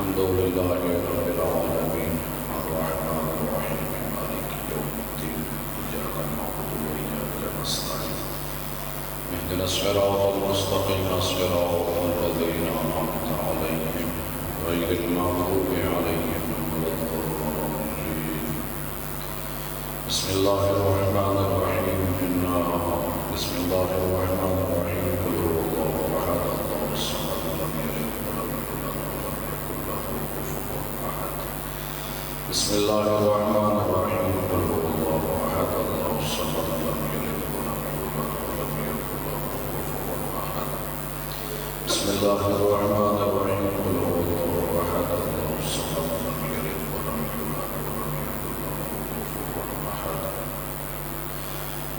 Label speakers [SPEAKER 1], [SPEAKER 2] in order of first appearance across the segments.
[SPEAKER 1] الحمد لله رب العالمين الرحمن الرحيم مالك يوم الدين إياك نعبد وإياك نستعين اهدنا الصراط المستقيم صراط الذين أنعمت عليهم غير المغضوب عليهم ولا الضالين. بسم الله الرحمن الرحيم بسم الله الرحمن الرحيم قل هو الله أحد الله الصمد لم يلد ولم يولد ولم يكن له كفوا أحد. بسم الله الرحمن الرحيم قل هو الله أحد الله الصمد لم يلد ولم يولد ولم يكن له كفوا أحد. بسم الله الرحمن الرحيم قل هو الله أحد الله الصمد لم يلد ولم يولد ولم يكن له كفوا أحد.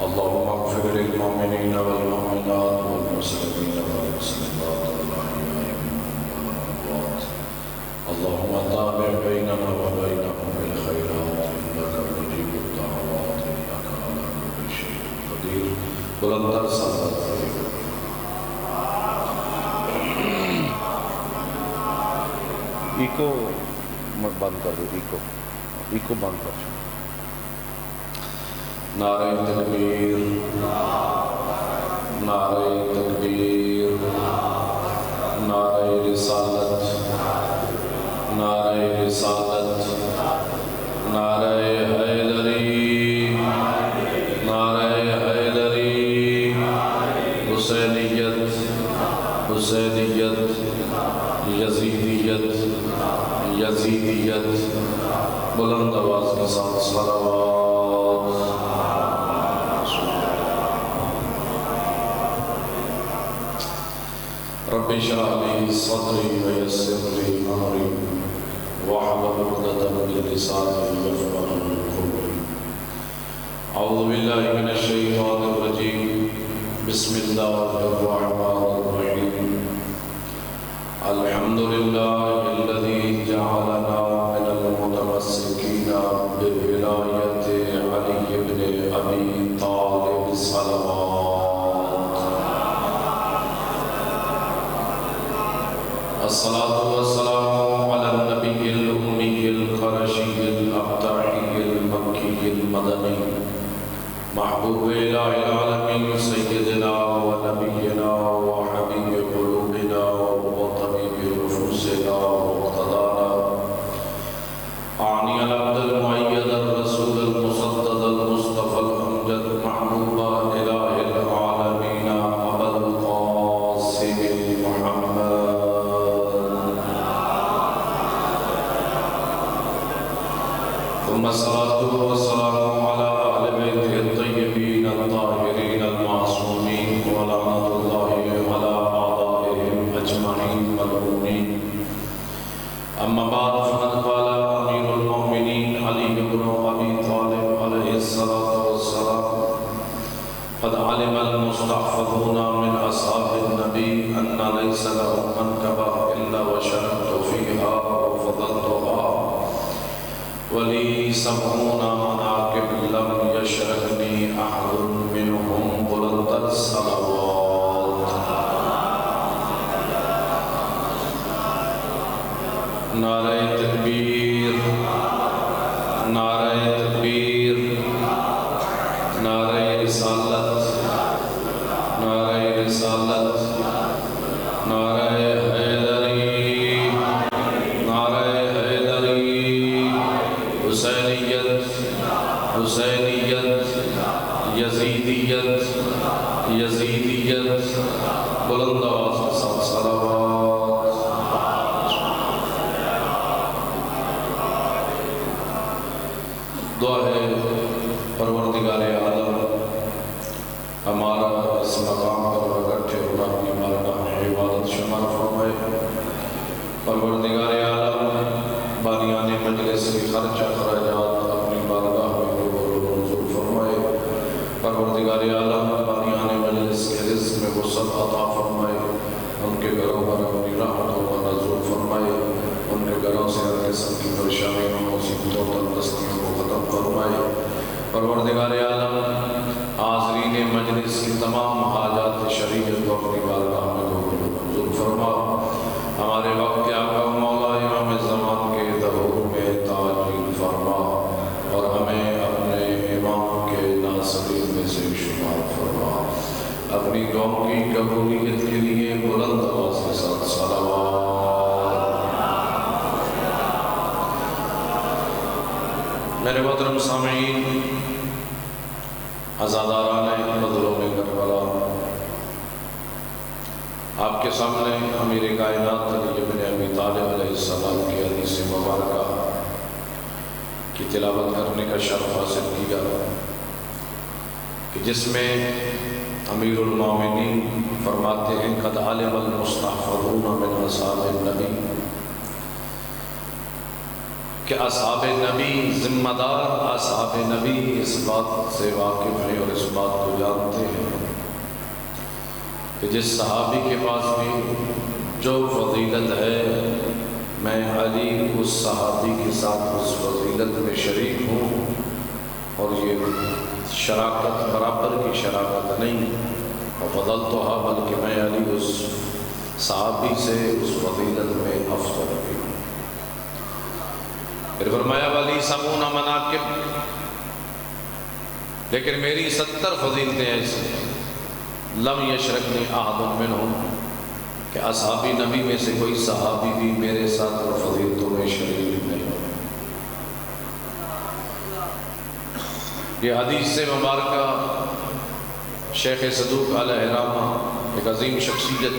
[SPEAKER 1] اللهم اغفر للمؤمنين والمؤمنات والمسلمين والمسلمات والأحياء منهم والأموات. اللهم تابع بيننا وبينهم بالخيرات إنك مجيب الدعوات إنك على كل شيء قدير. بلندر صدر
[SPEAKER 2] ایکو بند کر دو، ایکو بند کر دو.
[SPEAKER 1] نعرہ تکبیر نعرہ تکبیر نعرہ رسالت نعرہ رسالت نعرہ حیدری نعرہ حیدری حسینیت حسینیت یزیدیت یزیدیت. بلند آواز کے ساتھ صلوات. رب اشرح لي صدري ويسر لي امري واحلل عقدة من لساني يفقهوا قولي. اعوذ بالله من الشيطان الرجيم. بسم الله الرحمن الرحيم. الحمد لله الذي جعلنا من المتمسكين بولاية علي بن ابي طالب صلوات. الصلاة والسلام على النبي الأمي القرشي الأبطحي المكي المدني محبوب إله العالمين سيدنا ونبينا وحبيب قلوبنا وطبيب نفوسنا ومقتدانا أعني العبد المؤيد الرسول المصدد المصطفى الأمجد محبوب إله العالمين أبا القاسم محمد. ثم الصلاة والسلام على أهل بيته الطيبين الطاهرين المعصومين ولعنة الله على أعدائهم أجمعين ملعونين. أما بعد فقد قال أمير المؤمنين علي بن أبي طالب عليه الصلاة والسلام قد علم المستحفظون من أصحاب النبي أن ليس لهم منكبة إلا وشربت فيها وفضلتها ولي 70 مناكب لم يشركني أحد منهم. بلند الصلوات. نعرہ تکبیر نعرہ تکبیر نعرہ رسالت نعرہ رسالت نعرہ حیدری نعرہ حیدری حسینیت حسینیت یزیدیت یزیدیت. بلند آواز کے ساتھ صلوات. دعا ہے پروردگار عالم ہمارا اس مقام پر اکٹھے ہونا اپنی بارگاہ میں عبادت شمار فرمائے. پروردگار عالم بانیان مجلس کی خرچہ خراجات اپنی بارگاہ میں قبول و منظور فرمائے. پروردگار عالم بانیان مجلس کے رزق میں وسعت عطا فرمائے. ان کے گھروں پر اپنی رحمتوں کا نزول فرمائے. ان کے گھروں سے ہر قسم کی پریشانیوں مصیبتوں تنگستیوں کو ختم فرمائے. پروردگار عالم حاضرین مجلس کی تمام حاجات شریعت کو اپنی بارگاہ میں قبول و منظور فرما. ہمارے وقت کے آقا مولا امام میں سے شمار فرما۔ اپنی قوم کی قبولیت کے لیے بلند آواز کے ساتھ صلوات۔ میرے محترم سامعین، عزاداران مظلوم کربلا، آپ کے سامنے امیر کائنات علی بن ابی طالب علیہ السلام کی حدیث مبارکہ کی تلاوت کرنے کا شرف حاصل کیا کہ جس میں امیر المومنین فرماتے ہیں قد علم المستحفظون من اصحاب النبی، کہ اصحاب نبی، ذمہ دار اصحاب نبی اس بات سے واقف ہیں اور اس بات کو جانتے ہیں کہ جس صحابی کے پاس بھی جو فضیلت ہے، میں علی اس صحابی کے ساتھ اس فضیلت میں شریک ہوں، اور یہ شراکت برابر کی شراکت نہیں، وفضلتها، بلکہ میں علی اس صحابی سے اس فضیلت میں افضل بھی ہوں۔ پھر فرمایا والی سمون مناقب، لیکن میری 70 فضیلتیں ایسی ہیں لم یشرکنی احد منہم، کہ اصحابی نبی میں سے کوئی صحابی بھی میرے ساتھ اور فضیلتوں میں شریک نہیں ہو۔ یہ حدیث سے مبارکہ شیخ صدوق علیہ رحمہ، ایک عظیم شخصیت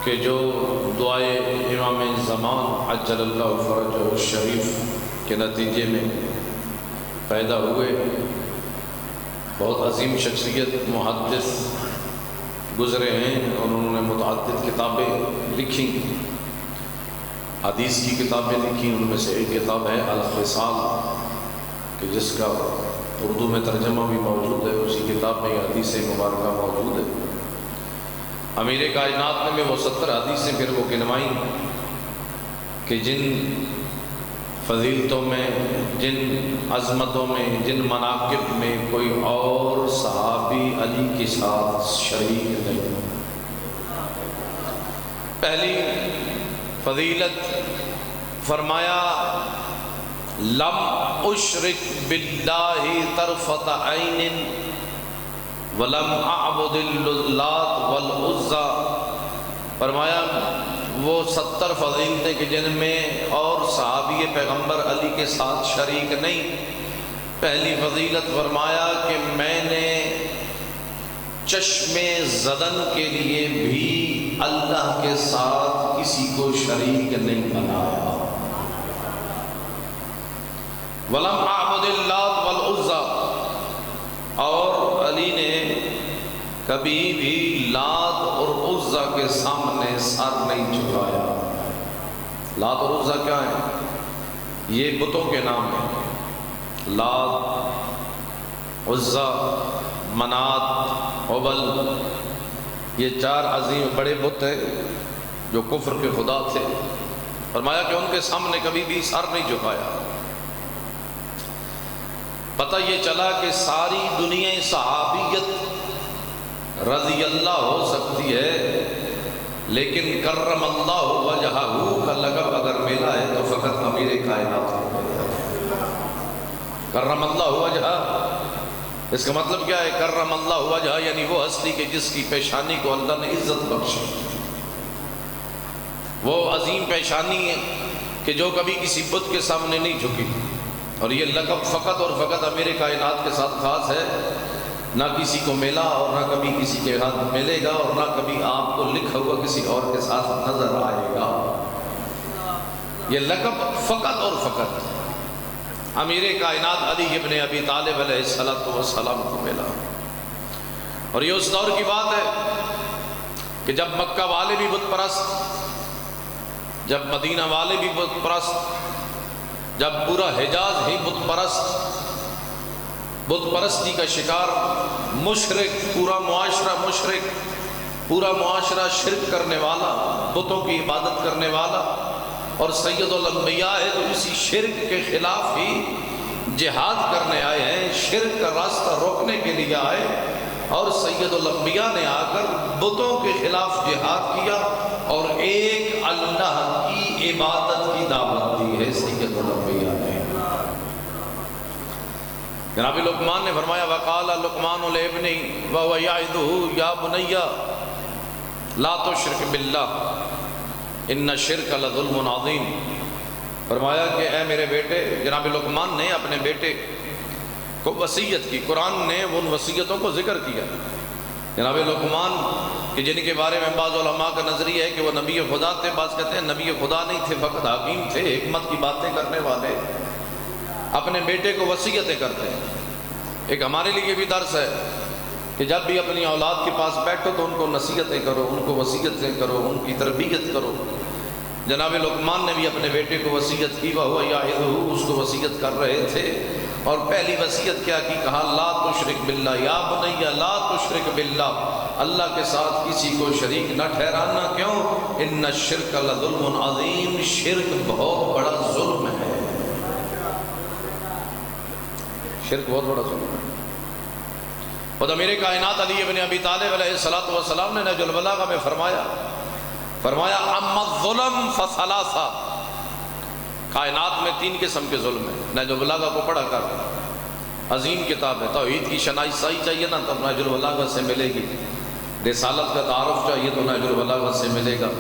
[SPEAKER 1] کہ جو دعائے امام زمان عجل اللہ فرجہ الشریف کے نتیجے میں پیدا ہوئے، بہت عظیم شخصیت، محدث گزرے ہیں، اور انہوں نے متعدد کتابیں لکھی، حدیث کی کتابیں لکھی۔ ان میں سے ایک کتاب ہے الخصال، کہ جس کا اردو میں ترجمہ بھی موجود ہے، اسی کتاب میں یہ حدیث مبارکہ موجود ہے۔ امیر کائنات نے وہ 70 حدیثیں پھر وہ گنوائیں کہ جن فضیلتوں میں، جن عظمتوں میں، جن مناقب میں کوئی اور صحابی علی کے ساتھ شریک نہیں۔ پہلی فضیلت فرمایا لم اشرک باللہ طرفۃ عین ولم اعبد اللات والعزی، فرمایا وہ 70 فضیلتیں کہ جن میں اور صحابی پیغمبر علی کے ساتھ شریک نہیں۔ پہلی فضیلت فرمایا کہ میں نے چشم زدن کے لیے بھی اللہ کے ساتھ کسی کو شریک نہیں بنایا۔ ولم اعبد اللات والعزی، اور علی نے کبھی بھی لات اور عزا کے سامنے سر نہیں جھکایا۔ لات اور عزا کیا ہے؟ یہ بتوں کے نام ہیں، لات، عزا، منات، حبل، یہ 4 عظیم بڑے بت ہیں جو کفر کے خدا تھے۔ فرمایا کہ ان کے سامنے کبھی بھی سر نہیں جھکایا۔ پتہ یہ چلا کہ ساری دنیا صحابیت رضی اللہ ہو سکتی ہے، لیکن کرم اللہ وجہہ کا لقب اگر ملا ہے تو فقط امیر کائنات کو ملا ہے۔ کرم اللہ وجہہ، اس کا مطلب کیا ہے؟ کرم اللہ وجہہ یعنی وہ ہستی کہ جس کی پیشانی کو اللہ نے عزت بخشی، وہ عظیم پیشانی ہے کہ جو کبھی کسی بت کے سامنے نہیں جھکی، اور یہ لقب فقط اور فقط امیر کائنات کے ساتھ خاص ہے، نہ کسی کو ملا اور نہ کبھی کسی کے ہاتھ ملے گا، اور نہ کبھی آپ کو لکھا ہوا کسی اور کے ساتھ نظر آئے گا۔ یہ لقب فقط اور فقط امیر کائنات علی ابن ابی طالب علیہ السلام کو ملا۔ اور یہ اس دور کی بات ہے کہ جب مکہ والے بھی بت پرست، جب مدینہ والے بھی بت پرست، جب پورا حجاز ہی بت پرست، بت پرستی کا شکار، مشرک، پورا معاشرہ مشرک، پورا معاشرہ شرک کرنے والا، بتوں کی عبادت کرنے والا، اور سید الانبیاء ہے تو اسی شرک کے خلاف ہی جہاد کرنے آئے ہیں، شرک کا راستہ روکنے کے لیے آئے، اور سید الانبیاء نے آ کر بتوں کے خلاف جہاد کیا اور ایک اللہ کی عبادت کی دعوت دی ہے سید الانبیاء نے۔ جناب لقمان نے فرمایا وقال لقمان لابنہ وهو یعظہ یا بنی لا تشرک باللہ ان الشرک لظلم عظیم۔ فرمایا کہ اے میرے بیٹے، جناب لقمان نے اپنے بیٹے کو وصیت کی، قرآن نے ان وصیتوں کو ذکر کیا۔ جناب لقمان کہ جن کے بارے میں بعض علماء کا نظریہ ہے کہ وہ نبی خدا تھے، بعض کہتے ہیں نبی خدا نہیں تھے، فقط حکیم تھے، حکمت کی باتیں کرنے والے، اپنے بیٹے کو وصیتیں کرتے ہیں۔ ایک ہمارے لیے بھی درس ہے کہ جب بھی اپنی اولاد کے پاس بیٹھو تو ان کو نصیحتیں کرو، ان کو وصیتیں کرو، ان کی تربیت کرو۔ جناب لقمان نے بھی اپنے بیٹے کو وصیت کی، وہو یعظہ، اس کو وصیت کر رہے تھے، اور پہلی وصیت کیا کی؟ کہا لا تشرک باللہ یا بنی لا تشرک باللہ، اللہ کے ساتھ کسی کو شریک نہ ٹھہرانا۔ کیوں؟ ان الشرک لظلم عظیم، شرک بہت بڑا ظلم ہے، شرک بہت بڑا ظلم ہے۔ خود امیر کائنات علی ابن ابی طالب علیہ السلام نے نہج البلاغہ میں فرمایا اما الظلم فثلاثہ، کائنات میں 3 قسم کے ظلم ہیں۔ نہج البلاغہ کو پڑھا کر، عظیم کتاب ہے، توحید کی شناسائی چاہیے نا تو نہج البلاغہ سے ملے گی، رسالت کا تعارف چاہیے تو نہج البلاغہ سے ملے گا،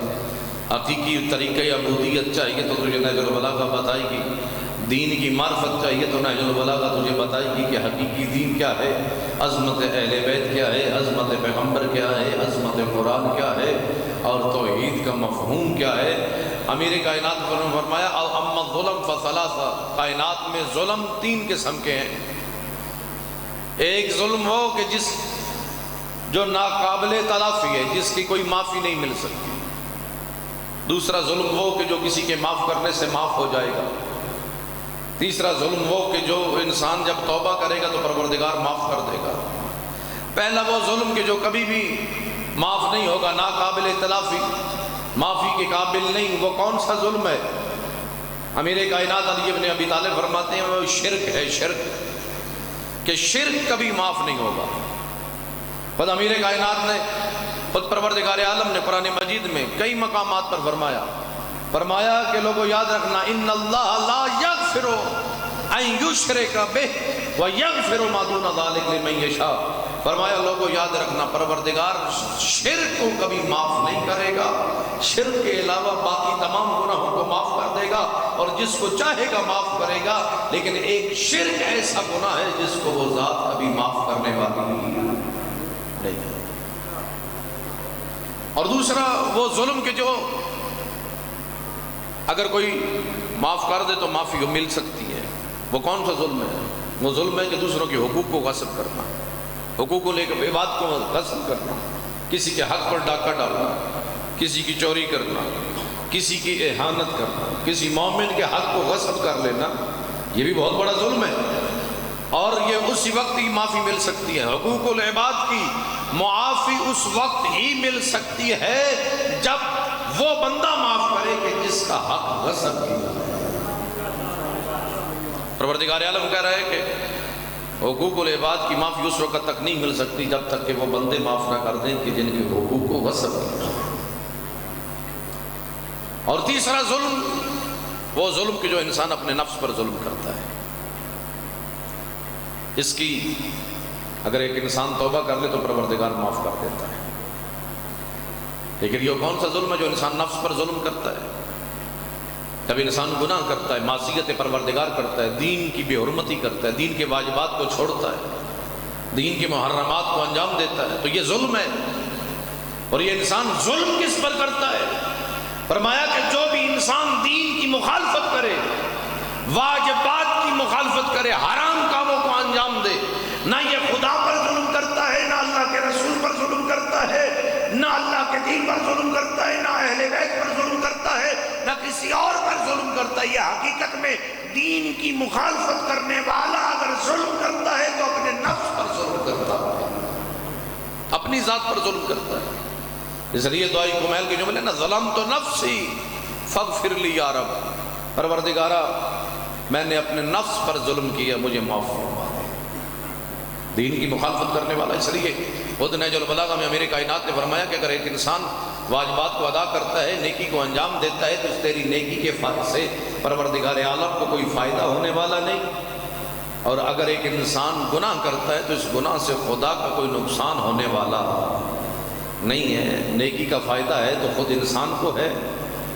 [SPEAKER 1] حقیقی طریقہ عبودیت چاہیے تو تجھے نہج البلاغہ بتائے گی، دین کی معرفت چاہیے تو نہج البلاغہ تجھے بتائے گی کہ حقیقی دین کیا ہے، عظمت اہل بیت کیا ہے، عظمت پیغمبر کیا ہے، عظمت قرآن کیا ہے، اور توحید کا مفہوم کیا ہے۔ امیر کائنات نے فرمایا اما الظلم فثلاثہ، کائنات میں ظلم 3 قسم کے ہیں۔ ایک ظلم ہو کہ جو ناقابل تلافی ہے، جس کی کوئی معافی نہیں مل سکتی۔ دوسرا ظلم وہ کہ جو کسی کے معاف کرنے سے معاف ہو جائے گا۔ تیسرا ظلم وہ کہ جو انسان جب توبہ کرے گا تو پروردگار معاف کر دے گا۔ پہلا وہ ظلم کہ جو کبھی بھی معاف نہیں ہوگا، ناقابل تلافی، معافی کے قابل نہیں، وہ کون سا ظلم ہے؟ امیر کائنات علی ابن ابی طالب فرماتے ہیں وہ شرک ہے، شرک، کہ شرک کبھی معاف نہیں ہوگا۔ خود امیر کائنات نے، خود پروردگار عالم نے قرآن مجید میں کئی مقامات پر فرمایا کہ لوگوں یاد رکھنا ان اللہ لا یغفر ان یشرک بہ ویغفر ما دون ذلک لمن یشاء۔ فرمایا لوگوں یاد رکھنا پروردگار شرک کو کبھی معاف نہیں کرے گا، شرک کے علاوہ باقی تمام گناہوں کو معاف کر دے گا، اور جس کو چاہے گا معاف کرے گا، لیکن ایک شرک ایسا گناہ ہے جس کو وہ ذات کبھی معاف کرنے والی نہیں ہے۔ اور دوسرا وہ ظلم کہ جو اگر کوئی معاف کر دے تو معافی مل سکتی ہے، وہ کون سا ظلم ہے؟ وہ ظلم ہے کہ دوسروں کے حقوق کو غصب کرنا، حقوق عباد کو غصب کرنا، کسی کے حق پر ڈاکہ ڈالنا، کسی کی چوری کرنا، کسی کی احانت کرنا، کسی مومن کے حق کو غصب کر لینا، یہ بھی بہت بڑا ظلم ہے، اور یہ اسی وقت ہی معافی مل سکتی ہے۔ حقوق العباد کی معافی اس وقت ہی مل سکتی ہے جب وہ بندہ معاف کرے کہ جس کا حق غصب کیا۔ پروردگار عالم کہہ رہے ہیں کہ حقوق العباد کی معافی اس وقت تک نہیں مل سکتی جب تک کہ وہ بندے معاف نہ کر دیں کہ جن کے حقوق کو غصب کیا۔ اور تیسرا ظلم وہ ظلم کہ جو انسان اپنے نفس پر ظلم کرتا ہے، اس کی اگر ایک انسان توبہ کر لے تو پروردگار معاف کر دیتا ہے، لیکن یہ کون سا ظلم ہے جو انسان نفس پر ظلم کرتا ہے؟ جب انسان گناہ کرتا ہے، معصیت پروردگار کرتا ہے، دین کی بے حرمتی کرتا ہے، دین کے واجبات کو چھوڑتا ہے، دین کے محرمات کو انجام دیتا ہے، تو یہ ظلم ہے۔ اور یہ انسان ظلم کس پر کرتا ہے؟ فرمایا کہ جو بھی انسان دین کی مخالفت کرے، واجبات کی مخالفت کرے، حرام کاموں کو انجام دے، نہ یہ خدا پر ظلم کرتا ہے، نہ اللہ کے رسول پر ظلم کرتا ہے، نہ اللہ کے دین پر ظلم کرتا ہے، نہ اہل بیت پر ظلم کرتا ہے، نہ کسی اور پر ظلم کرتا ہے۔ یہ حقیقت میں دین کی مخالفت کرنے والا اگر ظلم کرتا ہے تو اپنے نفس پر ظلم کرتا ہے، اپنی ذات پر ظلم کرتا ہے۔ اس لیے دعائی کمیل کے جملے نا ظلمت نفسی فاغفر لی یا رب، پروردگارا میں نے اپنے نفس پر ظلم کیا، مجھے معاف فرما۔ دین کی مخالفت کرنے والا، اس لیے خود نہج البلاغہ میں امیر کائنات نے فرمایا کہ اگر ایک انسان واجبات کو ادا کرتا ہے، نیکی کو انجام دیتا ہے، تو اس تیری نیکی کے فائدے سے پروردگار عالم کو کوئی فائدہ ہونے والا نہیں۔ اور اگر ایک انسان گناہ کرتا ہے تو اس گناہ سے خدا کا کوئی نقصان ہونے والا نہیں ہے، نیکی کا فائدہ ہے تو خود انسان کو ہے،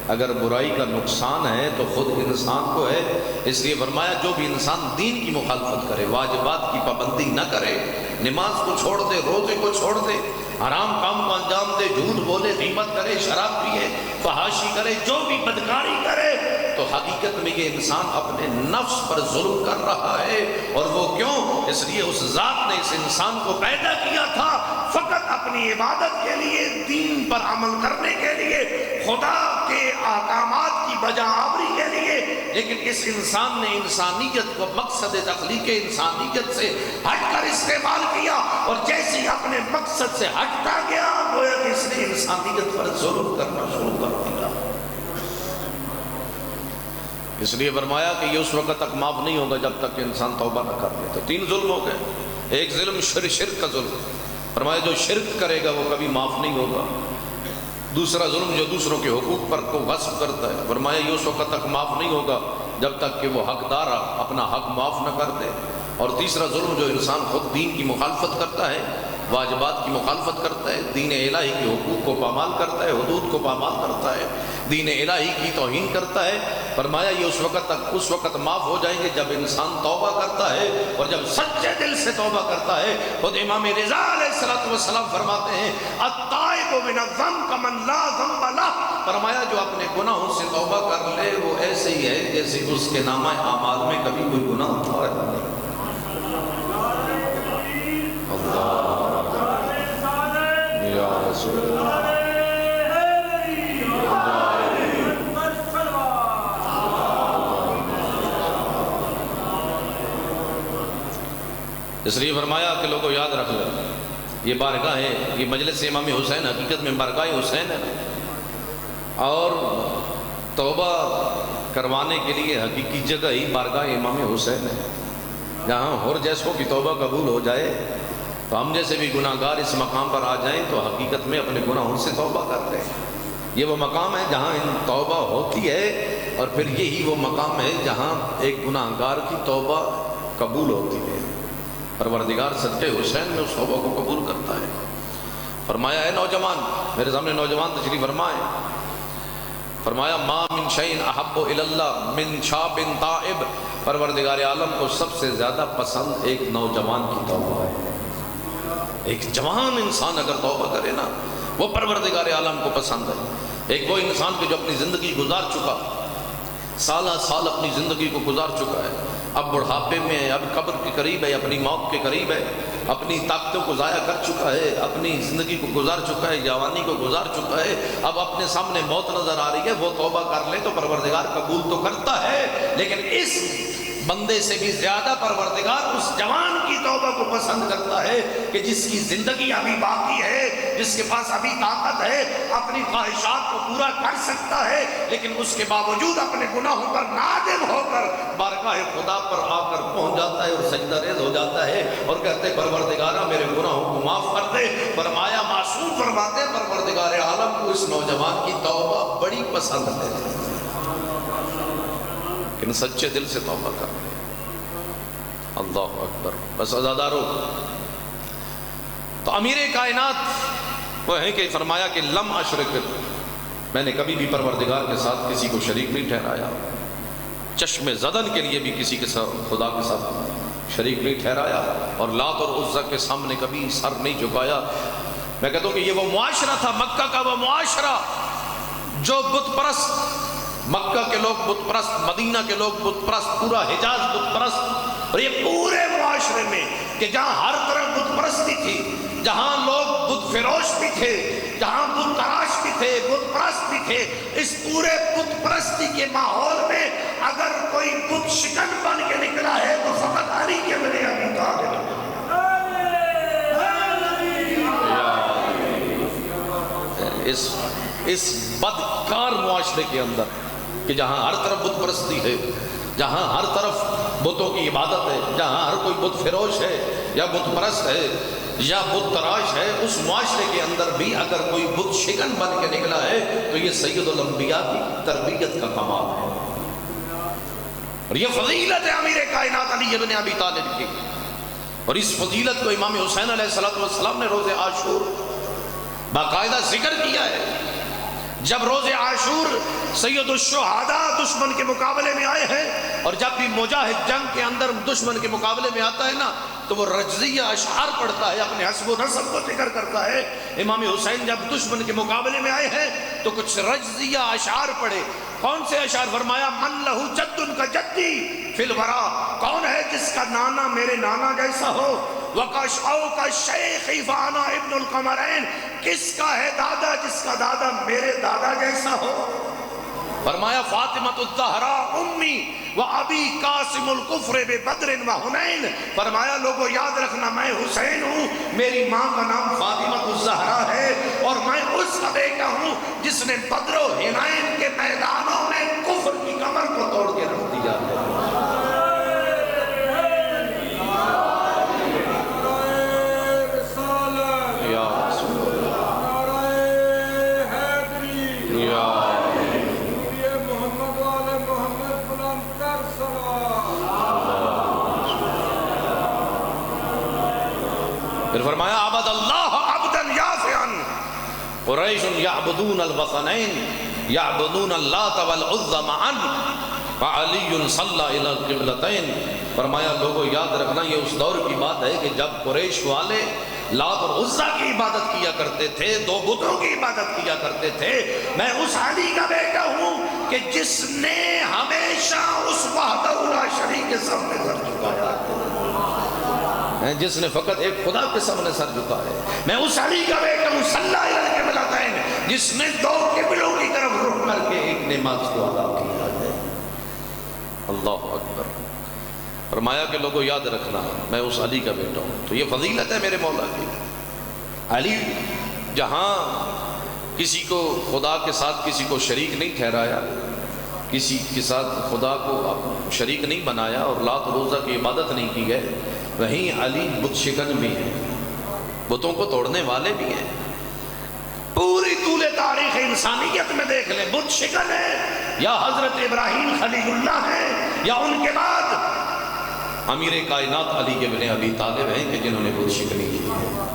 [SPEAKER 1] اگر برائی کا نقصان ہے تو خود انسان کو ہے۔ اس لیے فرمایا جو بھی انسان دین کی مخالفت کرے، واجبات کی پابندی نہ کرے، نماز کو چھوڑ دے، روزے کو چھوڑ دے، حرام کام کو انجام دے، جھوٹ بولے، غیبت کرے، شراب پیے، فحاشی کرے، جو بھی بدکاری کرے، تو حقیقت میں یہ انسان اپنے نفس پر ظلم کر رہا ہے۔ اور وہ کیوں؟ اس لیے اس ذات نے اس انسان کو پیدا کیا تھا فقط اپنی عبادت کے لیے، دین پر عمل کرنے کے لیے، خدا کے احکامات کی بجا آوری کے لیے، لیکن اس انسان نے انسانیت کو مقصد تخلیق انسانیت سے ہٹ کر استعمال کیا، اور جیسے اپنے مقصد سے ہٹتا گیا گویا کہ اس نے انسانیت پر ظلم کرنا شروع کر دیا۔ اس لیے فرمایا کہ یہ اس وقت تک معاف نہیں ہوگا جب تک کہ انسان توبہ نہ کر لے۔ تو 3 ظلم ہو گئے، ایک ظلم شرک کا ظلم، فرمایا جو شرک کرے گا وہ کبھی معاف نہیں ہوگا۔ دوسرا ظلم جو دوسروں کے حقوق پر کو غصب کرتا ہے، فرمایا یہ اس وقت تک معاف نہیں ہوگا جب تک کہ وہ حقدار اپنا حق معاف نہ کر دے۔ اور تیسرا ظلم جو انسان خود دین کی مخالفت کرتا ہے، واجبات کی مخالفت کرتا ہے، دین الہی کے حقوق کو پامال کرتا ہے، حدود کو پامال کرتا ہے، دین الہی کی توہین کرتا ہے، فرمایا یہ اس وقت معاف ہو جائیں گے جب انسان توبہ کرتا ہے، اور جب سچے دل سے توبہ کرتا ہے۔ خود امام رضا علیہ السلام فرماتے ہیں التائب من الذنب کمن لا ذنب لہ، فرمایا جو اپنے گناہوں سے توبہ کر لے وہ ایسے ہی ہے جیسے اس کے نامہ اعمال میں کبھی کوئی گناہ تھا نہیں۔ یا رسول اللہ اس لیے فرمایا کہ لوگوں یاد رکھ لیں یہ بارگاہ ہے، یہ مجلس امام حسین حقیقت میں بارگاہ حسین ہے، اور توبہ کروانے کے لیے حقیقی جگہ ہی بارگاہ امام حسین ہے، جہاں ہر جیسوں کی توبہ قبول ہو جائے تو ہم جیسے بھی گناہ گار اس مقام پر آ جائیں تو حقیقت میں اپنے گناہوں سے توبہ کرتے ہیں۔ یہ وہ مقام ہے جہاں توبہ ہوتی ہے، اور پھر یہی وہ مقام ہے جہاں ایک گناہ گار کی توبہ قبول ہوتی ہے۔ پروردگار صدقے حسین میں اس توبہ کو قبول کرتا ہے۔ فرمایا اے نوجوان، میرے سامنے نوجوان تشریف فرمائے، فرمایا ما من شیء احب الی اللہ من شاب تائب، پروردگار عالم کو سب سے زیادہ پسند ایک نوجوان کی توبہ ہے۔ ایک جوان انسان اگر توبہ کرے نا وہ پروردگار عالم کو پسند ہے۔ ایک وہ انسان جو اپنی زندگی گزار چکا، سالہ سال اپنی زندگی کو گزار چکا ہے، اب بڑھاپے میں ہے، اب قبر کے قریب ہے، اپنی موت کے قریب ہے، اپنی طاقتوں کو ضائع کر چکا ہے، اپنی زندگی کو گزار چکا ہے، جوانی کو گزار چکا ہے، اب اپنے سامنے موت نظر آ رہی ہے، وہ توبہ کر لے تو پروردگار قبول تو کرتا ہے، لیکن اس بندے سے بھی زیادہ پروردگار اس جوان کی توبہ کو پسند کرتا ہے کہ جس کی زندگی ابھی باقی ہے، جس کے پاس ابھی طاقت ہے، اپنی خواہشات کو پورا کر سکتا ہے، لیکن اس کے باوجود اپنے گناہوں پر نادم ہو کر بارگاہ خدا پر آ کر پہنچ جاتا ہے اور سجدہ ریز ہو جاتا ہے اور کہتے پروردگارہ میرے گناہوں کو معاف کر دے۔ فرمایا معصوم فرماتے پروردگار عالم کو اس نوجوان کی توبہ بڑی پسند ہے، لیکن سچے دل سے توبہ کر لے۔ اللہ اکبر۔ بس عزادارو، تو امیر کائنات وہ ہے کہ فرمایا کہ لم اشرک، میں نے کبھی بھی پروردگار کے ساتھ کسی کو شریک نہیں ٹھہرایا، چشم زدن کے لیے بھی کسی کے ساتھ خدا کے ساتھ شریک نہیں ٹھہرایا، اور لات اور عزا کے سامنے کبھی سر نہیں جھکایا۔ میں کہتا ہوں کہ یہ وہ معاشرہ تھا، مکہ کا وہ معاشرہ جو بت پرست، مکہ کے لوگ بت پرست، مدینہ کے لوگ بت پرست، پورا حجاز بت پرست، اور یہ پورے معاشرے میں کہ جہاں ہر طرف بت پرستی تھی، جہاں لوگ بت فروش بھی تھے، جہاں بت تراش بھی تھے، بت پرست بھی تھے، اس پورے بت پرستی کے ماحول میں اگر کوئی بت شکن بن کے نکلا ہے تو فقط علی کے بنے ابی طالب۔ اس بدکار معاشرے کے اندر کہ جہاں ہر طرف بت پرستی ہے، جہاں ہر طرف بتوں کی عبادت ہے، جہاں ہر کوئی بت فروش ہے یا بت پرست ہے یا بت تراش ہے، اس معاشرے کے اندر بھی اگر کوئی بت شکن بن کے نکلا ہے تو یہ سید الانبیاء کی تربیت کا کمال ہے۔ اور یہ فضیلت ہے امیر کائنات علی ابن ابی طالب کی، اور اس فضیلت کو امام حسین علیہ السلام نے روز عاشور باقاعدہ ذکر کیا ہے۔ جب روز عاشور سید الشہداء دشمن کے مقابلے میں آئے ہیں، اور جب بھی مجاہد جنگ کے اندر دشمن کے مقابلے میں آتا ہے نا تو وہ رجزیہ اشعار پڑھتا ہے، اپنے حسب و نسب کو ذکر کرتا ہے۔ امام حسین جب دشمن کے مقابلے میں آئے ہیں تو کچھ رجزیہ اشعار پڑھے۔ کون سے اشعار؟ فرمایا من لہو جد کا جدی فی الورا، کون ہے جس کا نانا میرے نانا جیسا ہو؟ وَقَشْعَوْ كَالشَّيْخِ فَأَنَا ابن القمرین، کس کا ہے دادا جس کا دادا میرے دادا جیسا ہو؟ فرمایا فاطمۃ الزہراء امی و ابی قاسم الکفر ببدر و حنین، فرمایا لوگوں یاد رکھنا میں حسین ہوں، میری ماں کا نام فاطمۃ الزہراء ہے، اور میں اس کا بیٹا ہوں جس نے بدر و حنین کے میدانوں میں کفر کی کمر کو توڑ کے رکھ دیا ہے۔ پھر فرمایا عبد اللہ عبدا یافعا قریش یعبدون الوثنین یعبدون اللات والعزى معا فعلی صلی الی القبلتین، فرمایا لوگوں یاد رکھنا یہ اس دور کی بات ہے کہ جب قریش والے لات اور عزیٰ کی عبادت کیا کرتے تھے، دو بتوں کی عبادت کیا کرتے تھے۔ میں اس علی کا بیٹا ہوں کہ جس نے ہمیشہ اس وحدہ لا شریک کے سامنے سر جھکایا ہے، جس نے فقط ایک خدا کے سامنے سر جھکا ہے۔ میں اس علی کا بیٹا ہوں صلی اللہ علیہ وسلم جس نے دو قبلوں کی طرف رخ کر کے ایک نماز کو ادا کیا ہے۔ اللہ اکبر۔ فرمایا کہ لوگوں یاد رکھنا میں اس علی کا بیٹا ہوں۔ تو یہ فضیلت ہے میرے مولا کی۔ علی جہاں کسی کو خدا کے ساتھ کسی کو شریک نہیں ٹھہرایا، کسی کے ساتھ خدا کو شریک نہیں بنایا اور لات و عزیٰ کی عبادت نہیں کی ہے، وہیں علی بت شکن بھی ہیں، بتوں کو توڑنے والے بھی ہیں۔ پوری طول تاریخ انسانیت میں دیکھ لیں، بت شکن ہے، یا حضرت ابراہیم خلیل اللہ ہے، یا ان کے بعد امیر کائنات علی ابن ابی طالب ہیں کہ جنہوں نے بت شکنی کی ہے۔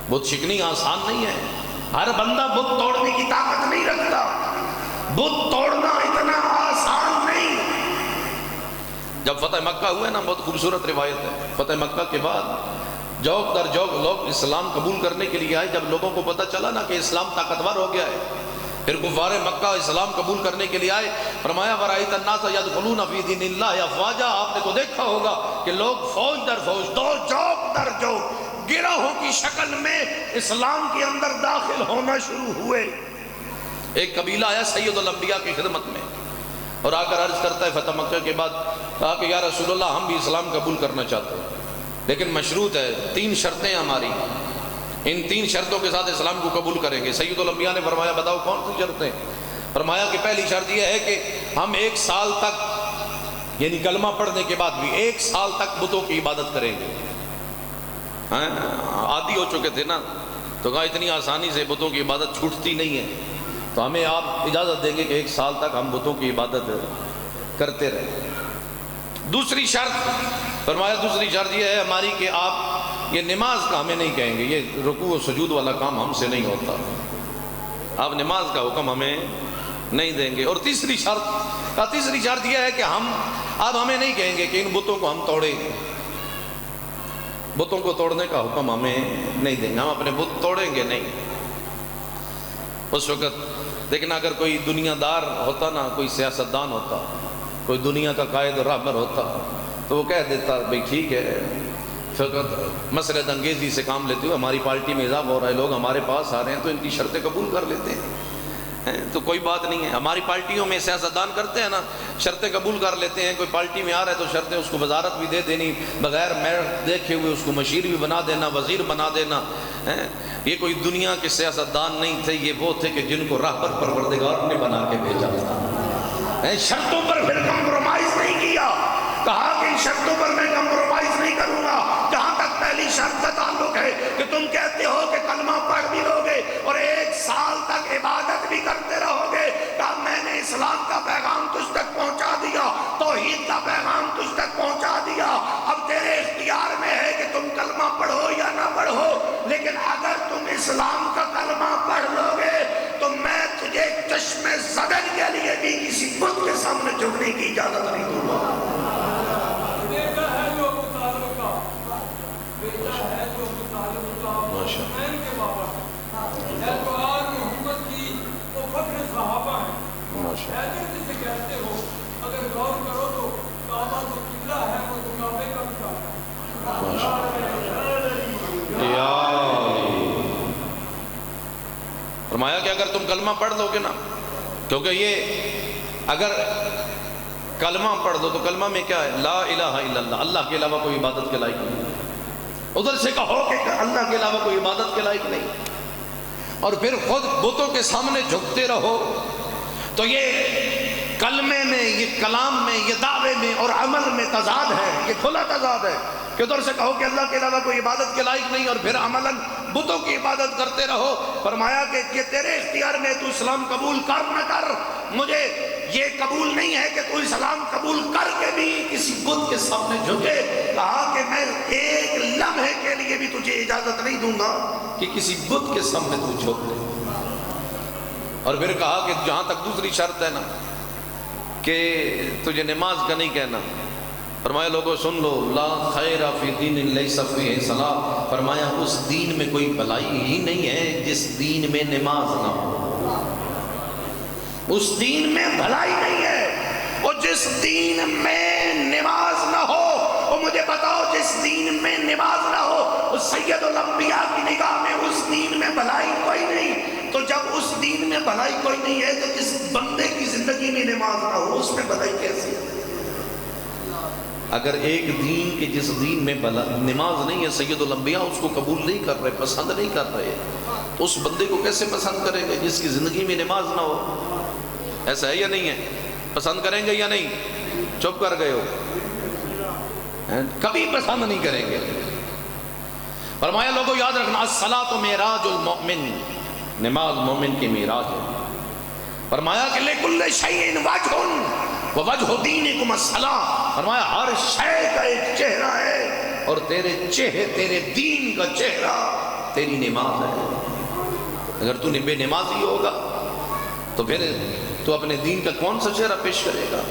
[SPEAKER 1] بت شکنی آسان نہیں ہے، ہر بندہ بت توڑنے کی طاقت نہیں رکھتا، بت توڑنا اتنا آسان نہیں۔ جب فتح مکہ ہوئے نا، بہت خوبصورت روایت ہے، فتح مکہ کے بعد جوک در جوک لوگ اسلام قبول کرنے کے لیے آئے۔ جب لوگوں کو پتہ چلا نا کہ اسلام طاقتور ہو گیا ہے، پھر کفار مکہ اسلام قبول کرنے کے لیے آئے۔ فرمایا وَرَأَيْتَ النَّاسَ يَدْخُلُونَ فِي دِينِ اللَّهِ أَفْوَاجًا، آپ نے تو دیکھا ہوگا کہ لوگ فوج در فوج، دو جوک در جوک، گروہوں کی شکل میں اسلام کے اندر داخل ہونا شروع ہوئے۔ ایک قبیلہ آیا سید الانبیاء کی خدمت میں اور آ کر عرض کرتا ہے فتح مکہ کے بعد، کہا کہ یا رسول اللہ ہم بھی اسلام قبول کرنا چاہتے ہیں، لیکن مشروط ہے، 3 شرطیں ہماری، ان 3 شرطوں کے ساتھ اسلام کو قبول کریں گے۔ سید الانبیاء نے فرمایا بتاؤ کون سی شرطیں؟ فرمایا کہ پہلی شرط یہ ہے کہ ہم 1 سال تک، یعنی کلمہ پڑھنے کے بعد بھی 1 سال تک بتوں کی عبادت کریں گے۔ عادی ہو چکے تھے نا، تو کہا اتنی آسانی سے بتوں کی عبادت چھوٹتی نہیں ہے، تو ہمیں آپ اجازت دیں گے کہ 1 سال تک ہم بتوں کی عبادت کرتے رہیں۔ دوسری شرط فرمایا، دوسری شرط یہ ہے ہماری کہ آپ یہ نماز کا ہمیں نہیں کہیں گے، یہ رکوع و سجود والا کام ہم سے نہیں ہوتا، آپ نماز کا حکم ہمیں نہیں دیں گے۔ اور تیسری شرط یہ ہے کہ اب ہمیں نہیں کہیں گے کہ ان بتوں کو ہم توڑیں گے، بتوں کو توڑنے کا حکم ہمیں نہیں دیں گے، ہم اپنے بت توڑیں گے نہیں۔ اس وقت دیکھنا اگر کوئی دنیا دار ہوتا نا، کوئی سیاستدان ہوتا، کوئی دنیا کا قائد و رہبر ہوتا، تو وہ کہہ دیتا بھئی ٹھیک ہے، فقط مسلط انگیزی سے کام لیتے ہوئے ہماری پارٹی میں اضافہ ہو رہا ہے، لوگ ہمارے پاس آ رہے ہیں تو ان کی شرطیں قبول کر لیتے ہیں، تو کوئی بات نہیں ہے۔ ہماری پارٹیوں میں سیاستدان کرتے ہیں نا، شرطیں قبول کر لیتے ہیں، کوئی پارٹی میں آ رہا ہے تو شرطیں اس کو وزارت بھی دے دینی، بغیر میرٹ دیکھے ہوئے اس کو مشیر بھی بنا دینا، وزیر بنا دینا۔ یہ کوئی دنیا کے سیاستدان نہیں تھے، یہ وہ تھے کہ جن کو راہبر پروردگار نے بنا کے بھیجا تھا۔ شرطوں پر پھر کمپرومائز نہیں کیا، کہا کہ ان شرطوں پر میں کمپرومائز نہیں کروں گا۔ جہاں تک پہلی شرط کا تعلق ہے کہ تم کہتے ہو کہ کلمہ پڑھ بھی لو گے اور 1 سال تک عبادت بھی کرتے رہو گے، کہا میں نے اسلام کا پیغام تجھ تک پہنچا دیا، توحید جھکنے کی اجازت نہیں دوں گا۔
[SPEAKER 3] بیٹا ہے جو ابو طالب کا، بیٹا ہے جو ابو طالب کا،
[SPEAKER 1] ماشاء
[SPEAKER 3] حسین کے بابا ہے تو آج محمد کی وہ فخر صحابہ ہیں۔
[SPEAKER 2] ماشاء
[SPEAKER 3] حیدر جسے کہتے ہو، اگر غور کرو تو کعبہ جو قبلہ ہے وہ تو کعبے کا بھی کعبہ ہے۔
[SPEAKER 1] یا فرمایا کہ اگر تم کلمہ پڑھ لو گے نا، کیونکہ یہ اگر کلمہ پڑھ دو تو کلمہ میں کیا ہے؟ لا الہ الا اللہ، اللہ کے علاوہ کوئی عبادت کے لائق نہیں۔ ادھر سے کہو کہ اللہ کے علاوہ کوئی عبادت کے لائق نہیں، اور پھر خود بتوں کے سامنے جھکتے رہو، تو یہ کلمے میں، یہ کلام میں، یہ دعوے میں اور عمل میں تضاد ہے، یہ کھلا تضاد ہے کہ ادھر سے کہو کہ اللہ کے علاوہ کوئی عبادت کے لائق نہیں، اور پھر عملاً بتوں کی عبادت کرتے رہو۔ فرمایا کہ یہ تیرے اختیار میں، تو اسلام قبول کر نہ کر، مجھے یہ قبول نہیں ہے کہ تو اسلام قبول کر کے بھی کسی بت کے سامنے جھکے۔ کہا کہ میں ایک لمحے کے لیے بھی تجھے اجازت نہیں دوں گا کہ کسی بت کے سامنے تو جھک دے۔ اور پھر کہا کہ جہاں تک دوسری شرط ہے نا کہ تجھے نماز کا نہیں کہنا، فرمایا لوگوں سن لو، لا خیر فی دین لیس فیہ صلاۃ، فرمایا اس دین میں کوئی بھلائی ہی نہیں ہے جس دین میں نماز نہ ہو، اس دین میں بھلائی نہیں ہے، اور جس دین میں نماز نہ ہو، اور مجھے بتاؤ جس دین میں نماز نہ ہو، اس سید الانبیاء کی نگاہ میں اس دین میں بھلائی کوئی نہیں۔ تو جب اس دین میں بھلائی کوئی نہیں ہے تو جس بندے کی زندگی میں نماز نہ ہو اس میں بھلائی کیسی ہے؟ اگر ایک دین کے جس دین میں نماز نہیں ہے، سید الانبیاء اس کو قبول نہیں کر رہے، پسند نہیں کر رہے، تو اس بندے کو کیسے پسند کریں گے جس کی زندگی میں نماز نہ ہو؟ ایسا ہے یا نہیں ہے؟ پسند کریں گے یا نہیں؟ چپ کر گئے ہو، کبھی پسند نہیں کریں گے۔ فرمایا لوگوں یاد رکھنا، الصلاۃ معراج المؤمن، نماز مومن کی معراج ہے۔ فرمایا کہ لکل شیء وجہ ووجہ دینکم الصلاۃ، فرمایا ہر شے کا ایک چہرہ ہے، اور تیرے دین کا چہرہ تیری نماز ہے۔ اگر تو بے نمازی ہوگا تو پھر تو اپنے دین کا کون سا چہرہ پیش کرے گا؟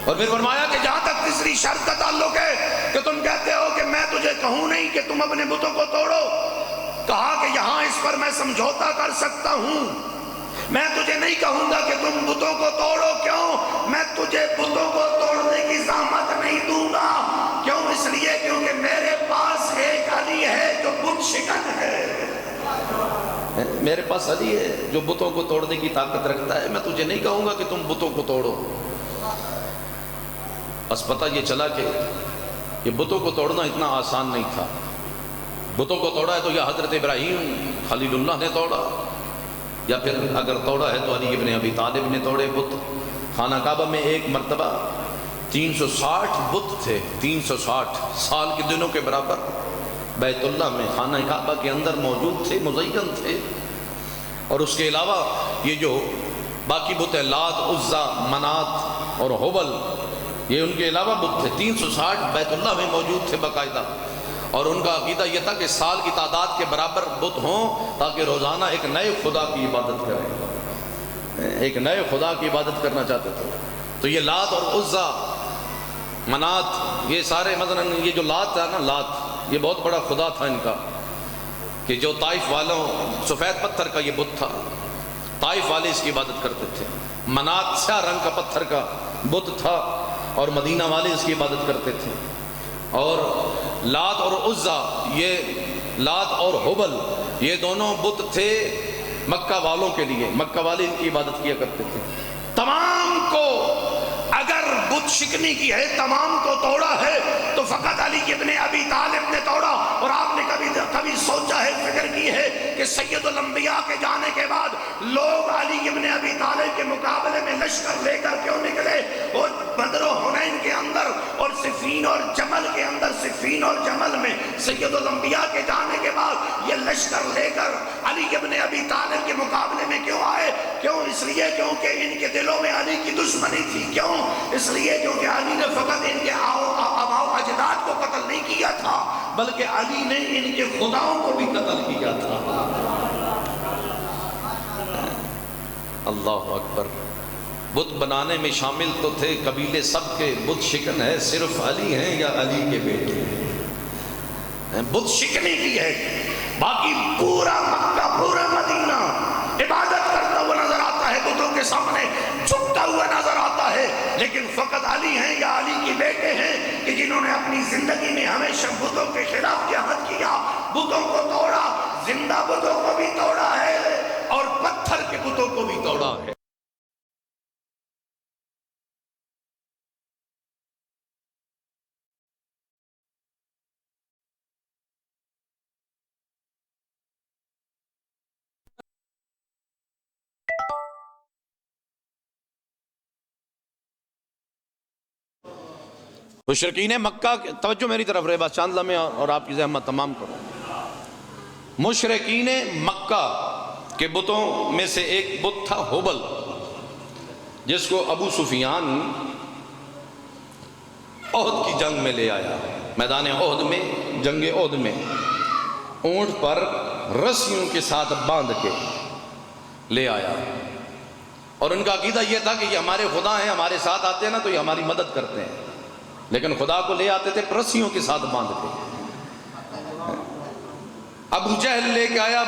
[SPEAKER 1] اور پھر فرمایا کہ جہاں تک تیسری شرط کا تعلق ہے کہ تم کہتے ہو کہ میں تجھے کہوں نہیں کہ تم اپنے بتوں کو توڑو، کہا کہ یہاں اس پر میں سمجھوتا کر سکتا ہوں، میں تجھے نہیں کہوں گا کہ تم بتوں کو توڑو، کیوں؟ میں تجھے بتوں کو توڑنے کی زحمت نہیں دوں گا، کیوں؟ اس لیے کیونکہ میرے پاس ایک علی ہے جو بت شکن ہے، میرے پاس علی ہے جو بتوں کو توڑنے کی طاقت رکھتا ہے، میں تجھے نہیں کہوں گا کہ تم بتوں کو توڑو۔ بس پتہ یہ چلا کہ یہ بتوں کو توڑنا اتنا آسان نہیں تھا۔ بتوں کو توڑا ہے تو یا حضرت ابراہیم خلیل اللہ نے توڑا، یا پھر اگر توڑا ہے تو علی ابن ابی طالب نے توڑے بت۔ خانہ کعبہ میں ایک مرتبہ 360 بت تھے، 360 سال کے دنوں کے برابر بیت اللہ میں خانہ کعبہ کے اندر موجود تھے، مزین تھے۔ اور اس کے علاوہ یہ جو باقی بت ہیں، لات، عزا، منات اور حبل، یہ ان کے علاوہ بت تھے، 360 بیت اللہ میں موجود تھے باقاعدہ۔ اور ان کا عقیدہ یہ تھا کہ سال کی تعداد کے برابر بت ہوں تاکہ روزانہ ایک نئے خدا کی عبادت کریں، ایک نئے خدا کی عبادت کرنا چاہتے تھے۔ تو یہ لات اور عزا، منات، یہ سارے مثلا یہ جو لات تھا نا، لات یہ بہت بڑا خدا تھا ان کا، کہ جو طائف والوں، سفید پتھر کا یہ بت تھا، طائف والے اس کی عبادت کرتے تھے۔ منات سیاہ رنگ کا پتھر کا بت تھا اور مدینہ والے اس کی عبادت کرتے تھے۔ اور لات اور عزا، یہ لات اور حبل، یہ دونوں بت تھے مکہ والوں کے لیے، مکہ والے ان کی عبادت کیا کرتے تھے۔ تمام کو اگر بت شکنی کی ہے، تمام کو توڑا ہے تو فقط علی ابن ابی طالب نے توڑا۔ اور آپ نے کبھی سوچا ہے، فکر کی ہے کہ سید الانبیاء کے جانے کے بعد لوگ علی ابن ابی طالب کے مقابلے میں لشکر لے کر کیوں نکلے؟ اور بدر و حنین کے اندر اور صفین اور جمل کے اندر، صفین اور جمل میں سید الانبیاء کے جانے کے بعد یہ لشکر لے کر علی ابن ابی طالب کے مقابلے میں کیوں آئے؟ کیوں؟ اس لیے کیونکہ ان کے دلوں میں علی کی دشمنی تھی۔ کیوں؟ اس لیے کیونکہ علی نے فقط ان کے آباء و اجداد کو قتل نہیں کیا تھا، بلکہ علی نے ان کے خداؤں کو بھی قتل کیا تھا۔ اللہ اکبر۔ بت بنانے میں شامل تو تھے قبیلے سب کے، بت شکن ہے صرف علی ہیں یا علی کے بیٹے ہیں؟ بت شکنی کی ہے، باقی پورا مکہ پورا مدینہ عبادت کرتا ہوا نظر آتا ہے، بتوں کے سامنے جھکتا ہوا نظر آتا ہے، لیکن فقط علی ہیں یا علی کے بیٹے ہیں کہ جنہوں نے اپنی زندگی میں ہمیشہ بتوں کے خلاف جہاد کیا، بتوں کو توڑا، زندہ بتوں کو بھی توڑا ہے اور پتھر کے بتوں کو بھی توڑا ہے۔ مشرکین مکہ، توجہ میری طرف رہے، بس چند لمحے اور آپ کی زحمت تمام کرو۔ مشرکین مکہ کے بتوں میں سے ایک بت تھا ہبل، جس کو ابو سفیان احد کی جنگ میں لے آیا، میدان احد میں، جنگ احد میں اونٹ پر رسیوں کے ساتھ باندھ کے لے آیا، اور ان کا عقیدہ یہ تھا کہ یہ ہمارے خدا ہیں، ہمارے ساتھ آتے ہیں نا تو یہ ہماری مدد کرتے ہیں، لیکن خدا کو لے آتے تھے رسیوں کے ساتھ باندھ کے۔ ابو جہل لے کے آیا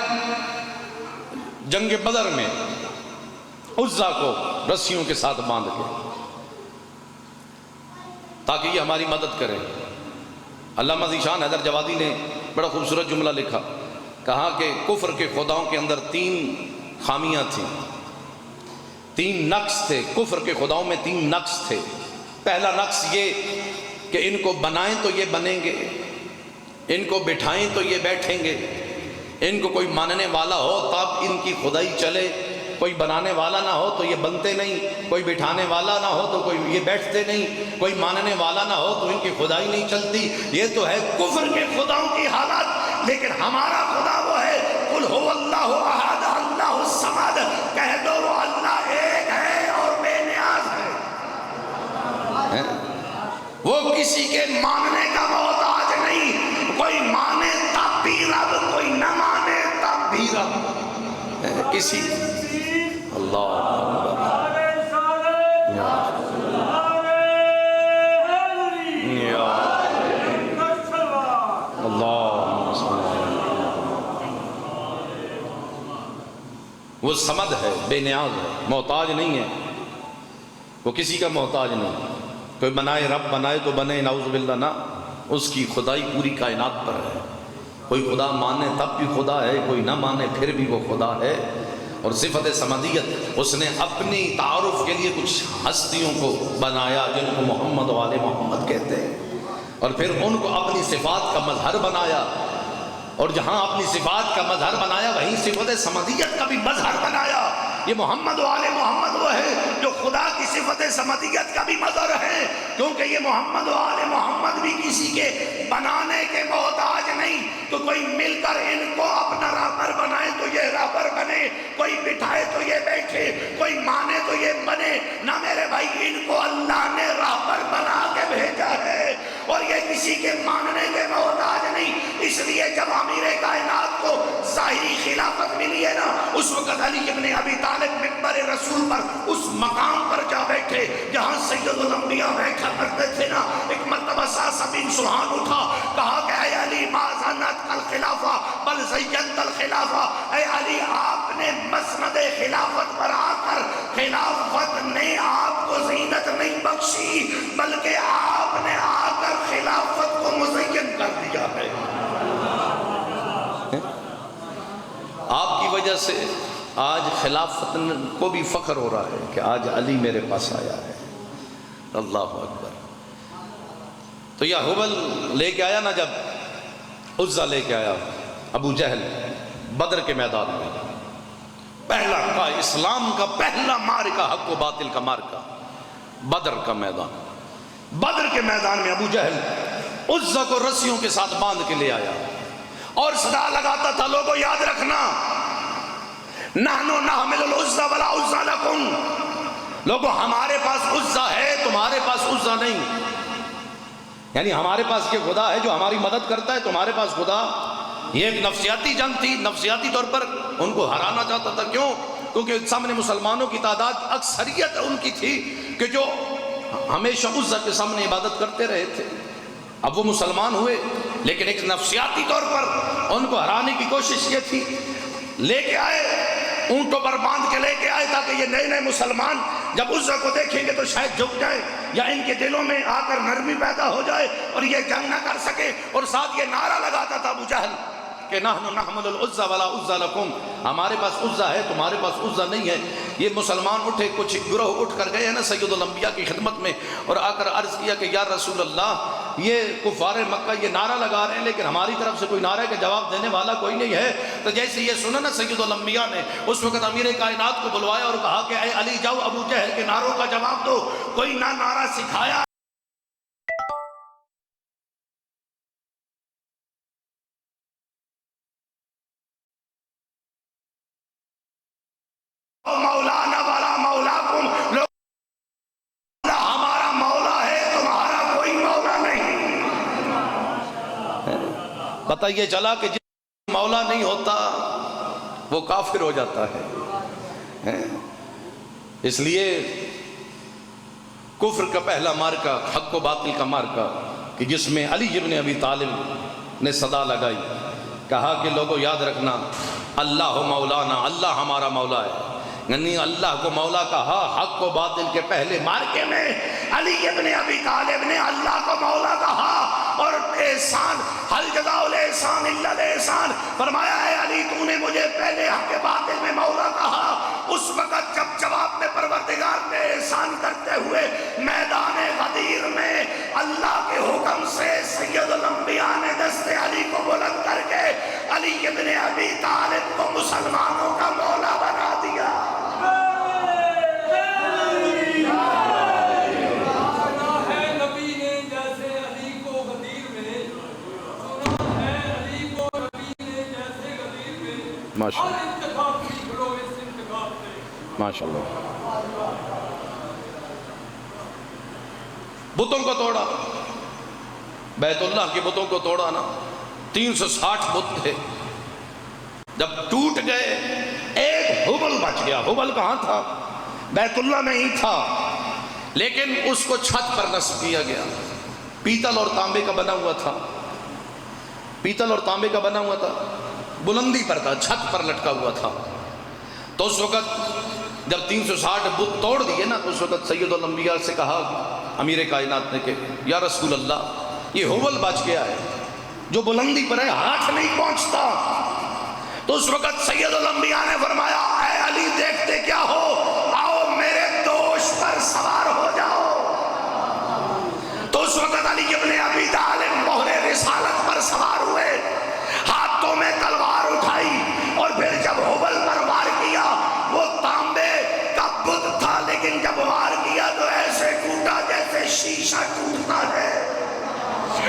[SPEAKER 1] جنگ بدر میں عزا کو رسیوں کے ساتھ باندھ کے، تاکہ یہ ہماری مدد کرے۔ علامہ ذیشان حیدر جوادی نے بڑا خوبصورت جملہ لکھا، کہا کہ کفر کے خداؤں کے اندر 3 خامیاں تھیں، 3 نقص تھے، کفر کے خداؤں میں 3 نقص تھے۔ پہلا نقص یہ کہ ان کو بنائیں تو یہ بنیں گے، ان کو بٹھائیں تو یہ بیٹھیں گے، ان کو کوئی ماننے والا ہو تب ان کی خدائی چلے، کوئی بنانے والا نہ ہو تو یہ بنتے نہیں، کوئی بٹھانے والا نہ ہو تو کوئی یہ بیٹھتے نہیں، کوئی ماننے والا نہ ہو تو ان کی خدائی نہیں چلتی۔ یہ تو ہے کفر کے خداؤں کی حالت، لیکن ہمارا خدا وہ ہے قل هو اللہ احد اللہ الصمد، کہہ دو وہ اللہ ایک ہے اور بے نیاز ہے، وہ کسی کے ماننے کا محتاج نہیں، کوئی مانے تب بھی رب، کوئی نہ مانے تب بھی رب، کسی اللہ وہ صمد ہے، بے نیاز ہے، محتاج نہیں ہے، وہ کسی کا محتاج نہیں۔ کوئی بنائے رب بنائے تو بنے، نعوذ باللہ نہ، اس کی خدائی پوری کائنات پر ہے۔ کوئی خدا مانے تب بھی خدا ہے، کوئی نہ مانے پھر بھی وہ خدا ہے۔ اور صفت سمدیت، اس نے اپنی تعارف کے لیے کچھ ہستیوں کو بنایا جن کو محمد و آل محمد کہتے ہیں، اور پھر ان کو اپنی صفات کا مظہر بنایا، اور جہاں اپنی صفات کا مظہر بنایا وہیں صفت سمدیت کا بھی مظہر بنایا۔ یہ محمد و آل محمد وہ ہے جو خدا کی صفت سمدیت کا بھی مظہر ہے، کیونکہ یہ محمد و آل محمد بھی کسی کے بنانے کے محتاج نہیں، تو کوئی مل کر ان کو اپنا راہبر بنائے تو یہ راہبر بنے، کوئی بٹھائے تو یہ بیٹھے، کوئی مانے تو یہ بنے نہ۔ میرے بھائی، ان کو اللہ نے راہبر بنا کے بھیجا ہے، اور یہ کسی کے ماننے کے محتاج نہیں۔ اس لیے جب امیر کائنات کو ظاہری خلافت ملی ہے نا، اس وقت علی ابن ابی طالب منبر رسول پر اس مقام پر جا بیٹھے جہاں سید الانبیاء بیٹھا کرتے تھے نا۔ ایک مرتبہ ساسا بن سبحان اٹھا، کہا کہ اے علی ما زنت الخلافہ بل زینت الخلافہ، اے علی آپ نے مسند خلافت پر آ کر خلافت نے آپ کو زینت نہیں بخشی، بلکہ آپ نے آ کر خلافت کو مزین کر دیا ہے۔ آپ کی وجہ سے آج خلافت کو بھی فخر ہو رہا ہے کہ آج علی میرے پاس آیا ہے۔ اللہ اکبر۔ تو یہ حبل لے کے آیا نا، جب عزا لے کے آیا ابو جہل بدر کے میدان میں، پہلا کا اسلام کا پہلا معرکہ، حق و باطل کا معرکہ، بدر کا میدان۔ بدر کے میدان میں ابو جہل عزا کو رسیوں کے ساتھ باندھ کے لے آیا اور صدا لگاتا تھا، لوگوں یاد رکھنا، نحنو نحمل العزا ولا عزا لکم، لوگوں ہمارے پاس عزا ہے، تمہارے پاس عزا نہیں۔ یعنی ہمارے پاس یہ خدا ہے جو ہماری مدد کرتا ہے، تمہارے پاس خدا۔ یہ ایک نفسیاتی جنگ تھی، نفسیاتی طور پر ان کو ہرانا چاہتا تھا. کیوں؟ کیونکہ سامنے مسلمانوں کی تعداد اکثریت ان کی تھی کہ جو ہمیشہ عزا کے سامنے عبادت کرتے رہے تھے. اب وہ مسلمان ہوئے لیکن ایک نفسیاتی طور پر ان کو ہرانے کی کوشش یہ تھی. لے کے آئے, اونٹوں پر باندھ کے لے کے آئے تاکہ یہ نئے نئے مسلمان جب عزا کو دیکھیں گے تو شاید جھک جائیں یا ان کے دلوں میں آ کر نرمی پیدا ہو جائے اور یہ جنگ نہ کر سکے. اور ساتھ یہ نعرہ لگاتا تھا ابو جہل کہ نحن نحمل العزا ولا عزا لکم, ہمارے پاس عزا ہے تمہارے پاس عزا نہیں ہے. یہ مسلمان اٹھے, کچھ گروہ اٹھ کر گئے ہیں نا سید الانبیاء کی خدمت میں اور آ کر عرض کیا کہ یا رسول اللہ, یہ کفار مکہ یہ نعرہ لگا رہے ہیں لیکن ہماری طرف سے کوئی نعرہ کا جواب دینے والا کوئی نہیں ہے. تو جیسے یہ سنا نا سید الانبیاء نے, اس وقت امیر کائنات کو بلوایا اور کہا کہ اے علی جاؤ ابو جہل کے نعروں کا جواب دو. کوئی نہ نعرہ سکھایا مولانا والا مولاکم, ہمارا مولا ہے تمہارا کوئی مولا نہیں. پتہ یہ چلا کہ جس مولا نہیں ہوتا وہ کافر ہو جاتا ہے. اس لیے کفر کا پہلا مارکا حق و باطل کا مارکا کہ جس میں علی ابن ابی طالب نے صدا لگائی, کہا کہ لوگوں یاد رکھنا اللہ مولانا, اللہ ہمارا مولا ہے. یعنی اللہ کو مولا کہا حق و باطل کے پہلے مارکے میں علی ابن ابی طالب نے اللہ کو مولا کہا. اور احسان حل جزاء الاحسان الا الاحسان فرمایا ہے علی تو نے مجھے پہلے حق باطل میں مولا کہا. اس وقت جب جواب میں پروردگار نے احسان کرتے ہوئے میدان غدیر میں اللہ کے حکم سے سید الانبیاء نے دست علی کو بلند کر کے علی ابن ابی طالب کو مسلمانوں کا مولا بنا دیا. ماشاءاللہ بتوں کو توڑا, بیت اللہ کے بتوں کو توڑا نا. 360 بت تھے, جب ٹوٹ گئے ایک ہبل بچ گیا. ہبل کہاں تھا؟ بیت اللہ میں ہی تھا, لیکن اس کو چھت پر نصب کیا گیا. پیتل اور تانبے کا بنا ہوا تھا, پیتل اور تانبے کا بنا ہوا تھا, بلندی پر تھا, چھت پر لٹکا ہوا تھا. تو اس وقت جب 360 بت توڑ دیے نا, اس وقت سید الانبیاء سے کہا امیر کائنات نے کہ یا رسول اللہ یہ ہبل بچ گیا ہے جو بلندی پر ہے, ہاتھ نہیں پہنچتا. تو اس وقت سید الانبیاء نے فرمایا اے علی دیکھتے کیا ہو, آؤ میرے دوش پر سوار ہو جاؤ. تو اس وقت علی ابن ابی طالب مہر رسالت پر سوار ہوئے, ہاتھوں میں تلوار اٹھائی اور پھر جب ہبل پر وار کیا, وہ تانبے کا بت تھا لیکن جب وار کیا تو ایسے ٹوٹا جیسے شیشہ ٹوٹتا ہے.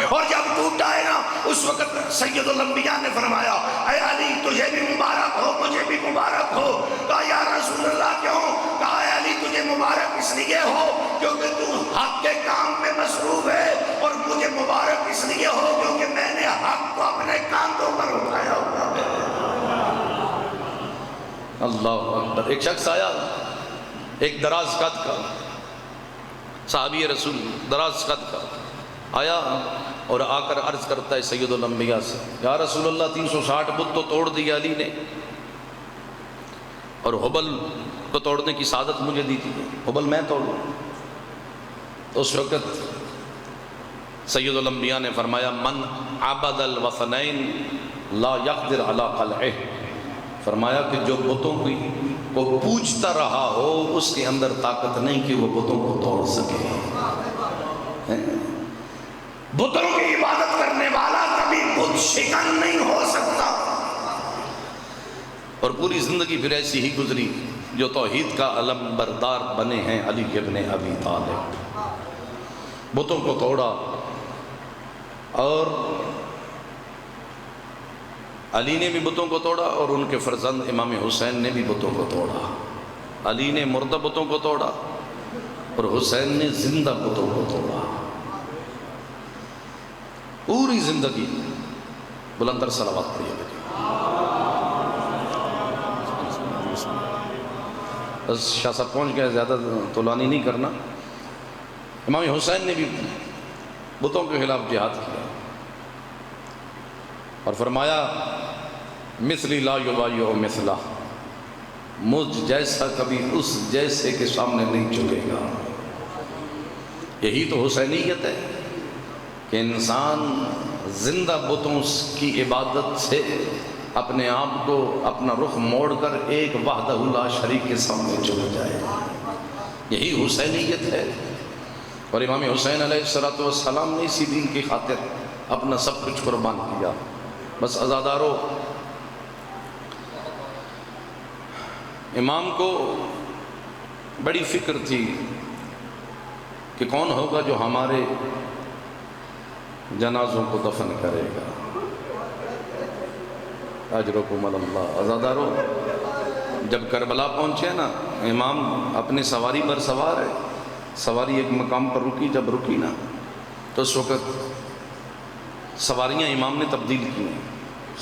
[SPEAKER 1] اور جب ٹوٹا ہے نا, اس وقت سید الانبیاء نے فرمایا اے علی تجھے بھی مبارک ہو مجھے بھی مبارک ہو. کہا یا رسول اللہ کیوں؟ کہا اے علی تجھے مبارک اس لیے ہو کیونکہ تو حق کے کام میں مصروف ہے, اور مجھے مبارک اس لیے ہو کیونکہ میں نے حق کو اپنے کاندھوں پر اٹھایا ہوا ہے. اللہ اکبر. ایک شخص آیا, ایک دراز قد کا صحابی رسول, دراز قد کا آیا اور آ کر عرض کرتا ہے سید الانبیاء سے یا رسول اللہ 360 بت تو توڑ دیا علی نے اور ہبل کو توڑنے کی سعادت مجھے دی تھی, ہبل میں توڑوں. تو اس وقت سید الانبیاء نے فرمایا من عبد الوثنین لا یقدر علی قلعہ, فرمایا کہ جو بتوں کو پوجتا رہا ہو اس کے اندر طاقت نہیں کہ وہ بتوں کو توڑ سکے. بتوں کی عبادت کرنے والا کبھی بت شکن نہیں ہو سکتا. اور پوری زندگی پھر ایسی ہی گزری جو توحید کا علم بردار بنے ہیں علی ابن ابی طالب. بتوں کو توڑا, اور علی نے بھی بتوں کو توڑا اور ان کے فرزند امام حسین نے بھی بتوں کو توڑا. علی نے مردہ بتوں کو توڑا اور حسین نے زندہ بتوں کو توڑا. پوری زندگی بلندر صلوات پڑھیے.
[SPEAKER 2] بسم اللہ۔ بس شاہ صاحب پہنچ گئے، زیادہ طولانی نہیں کرنا۔ امام حسین نے بھی بتوں کے خلاف جہاد کیا اور فرمایا مثلی لا یبایع مثلہ، مجھ جیسا کبھی اس جیسے کے سامنے نہیں جھکے گا۔ یہی تو حسینیت ہے کہ انسان زندہ بتوں کی عبادت سے اپنے آپ کو، اپنا رخ موڑ کر ایک وحدہ لا شریک کے سامنے جھک جائے۔ یہی حسینیت ہے۔ اور امام حسین علیہ السلام نے اسی دین کی خاطر اپنا سب کچھ قربان کیا۔ بس عزادارو، امام کو بڑی فکر تھی کہ کون ہوگا جو ہمارے جنازوں کو دفن کرے گا۔ اجرکم اللہ۔ عزادارو، جب کربلا پہنچے نا، امام اپنی سواری پر سوار ہے، سواری ایک مقام پر رکی، جب رکی نا تو اس وقت سواریاں امام نے تبدیل کی،